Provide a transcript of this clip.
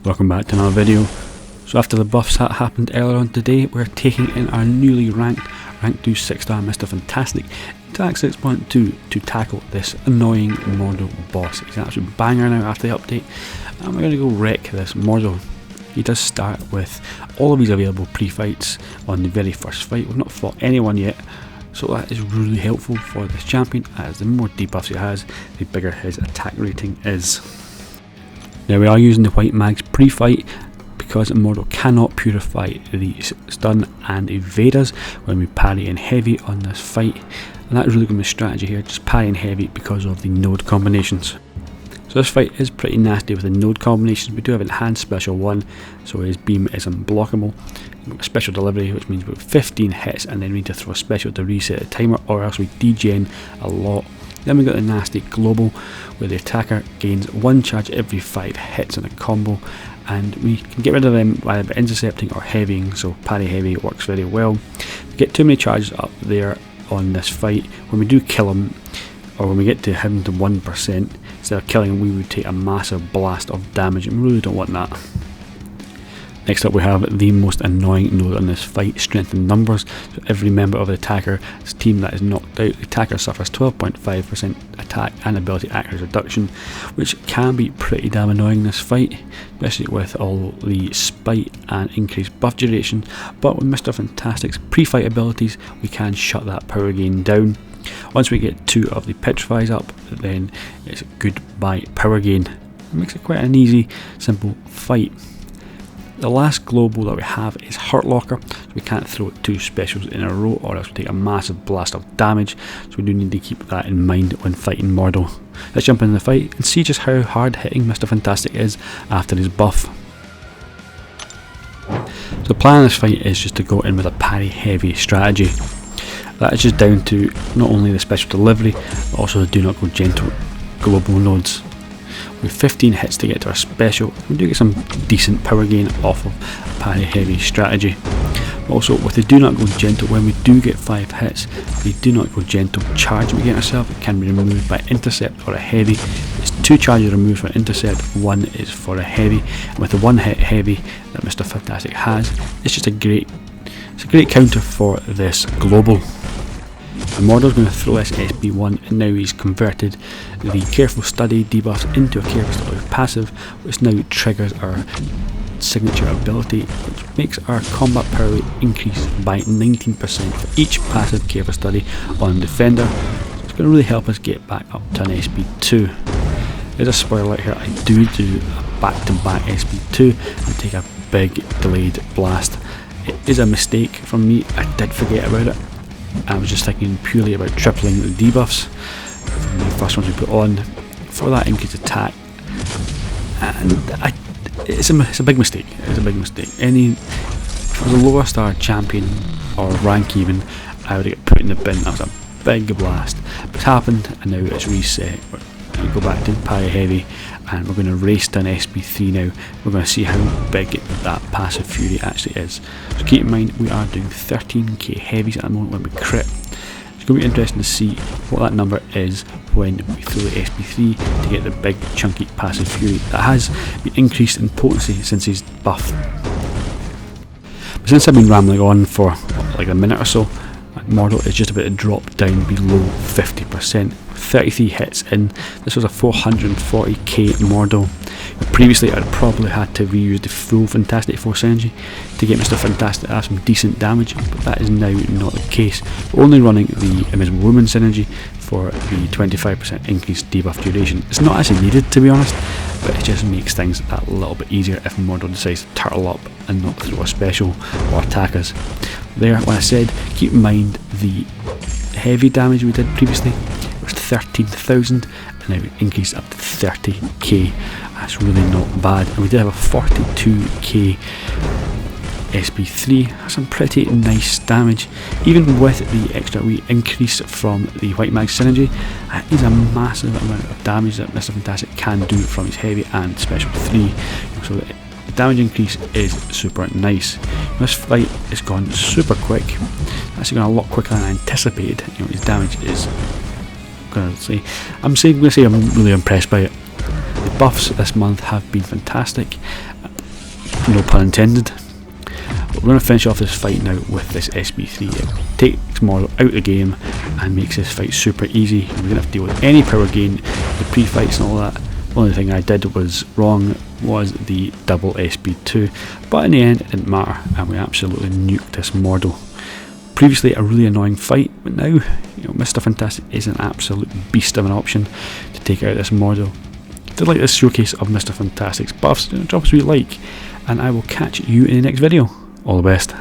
Welcome back to another video. So after the buffs that happened earlier on today, we're taking in our newly ranked rank 2 6-star Mr. Fantastic Attack 6.2 to tackle this annoying Mordo boss. He's an absolute banger now after the update, and we're going to go wreck this Mordo. He does start with all of his available pre-fights on the very first fight. We've not fought anyone yet, so that is really helpful for this champion, as the more debuffs he has, the bigger his attack rating is. Now we are using the White Mag's pre-fight because Mordo cannot purify the stun and evade us when we parry in heavy on this fight, and that's really going to be a strategy here, just parry in heavy because of the node combinations. So this fight is pretty nasty with the node combinations. We do have enhanced special 1, so his beam is unblockable. A special delivery, which means we have 15 hits and then we need to throw a special to reset the timer, or else we degen a lot. Then we got the nasty global, where the attacker gains 1 charge every 5 hits in a combo, and we can get rid of them either by intercepting or heavying, so parry heavy works very well. We get too many charges up there on this fight. When we do kill him, or when we get to him to 1%, instead of killing him we would take a massive blast of damage, and we really don't want that. Next up we have the most annoying node on this fight, strength in numbers. So every member of the attacker's team that is knocked out, the attacker suffers 12.5% attack and ability accuracy reduction, which can be pretty damn annoying in this fight, especially with all the spite and increased buff duration. But with Mr. Fantastic's pre-fight abilities, we can shut that power gain down. Once we get 2 of the petrifies up, then it's goodbye power gain. It makes it quite an easy, simple fight. The last global that we have is Hurt Locker, so we can't throw 2 specials in a row or else we take a massive blast of damage, so we do need to keep that in mind when fighting Mordo. Let's jump into the fight and see just how hard hitting Mr. Fantastic is after his buff. So the plan of this fight is just to go in with a parry heavy strategy. That is just down to not only the special delivery, but also the do not go gentle global nodes. With 15 hits to get to our special, we do get some decent power gain off of a parry heavy strategy. Also with the do not go gentle, when we do get 5 hits, the do not go gentle charge we get ourselves, it can be removed by intercept or a heavy. It's 2 charges removed for intercept, 1 is for a heavy, and with the 1 hit heavy that Mr. Fantastic has, it's just a great counter for this global. And Mordo's going to throw this SB1, and now he's converted the Careful Study debuffs into a Careful Study passive, which now triggers our signature ability, which makes our combat power rate increase by 19% for each passive Careful Study on Defender. So it's going to really help us get back up to an SB2. There's a spoiler here, I do a back-to-back SB2 and take a big delayed blast. It is a mistake from me, I did forget about it. I was just thinking purely about tripling the debuffs from the first ones we put on for that increased attack, and it's a big mistake. It's a big mistake. If it was a lower star champion or rank even, I would get put in the bin. That was a big blast. But it's happened, and now it's reset. We go back to parry heavy, and we're going to race to an SB3 now. We're going to see how big that passive fury actually is. So keep in mind we are doing 13k heavies at the moment when we crit. It's going to be interesting to see what that number is when we throw the SB3 to get the big chunky passive fury that has been increased in potency since his buff. But since I've been rambling on for like a minute or so, Mordo is just about to drop down below 50%. 33 hits in, this was a 440k Mordo. Previously I'd probably had to reuse the full Fantastic Force energy to get Mr. Fantastic to have some decent damage, but that is now not the case. We're only running the Invisible Woman synergy for the 25% increased debuff duration. It's not actually needed, to be honest, but it just makes things that little bit easier if Mordo decides to turtle up and not throw a special or attack us. There, when I said keep in mind the heavy damage we did previously, it was 13,000 and now it increased up to 30k. That's really not bad, and we did have a 42k SB3, that's some pretty nice damage. Even with the extra we increase from the White Mag synergy, that is a massive amount of damage that Mr. Fantastic can do from his heavy and special 3. So the damage increase is super nice. This fight has gone super quick. It's actually gone a lot quicker than I anticipated. His damage is going to say I'm really impressed by it. The buffs this month have been fantastic. no pun intended. We're going to finish off this fight now with this SB3. It takes Mordo out of the game and makes this fight super easy. We don't have to deal with any power gain, the pre-fights and all that. The only thing I did was wrong was the double SB2, but in the end it didn't matter and we absolutely nuked this Mordo. Previously a really annoying fight, but now, you know, Mr. Fantastic is an absolute beast of an option to take out this Mordo. If you like this showcase of Mr. Fantastic's buffs, drop us a wee like, and I will catch you in the next video. All the best.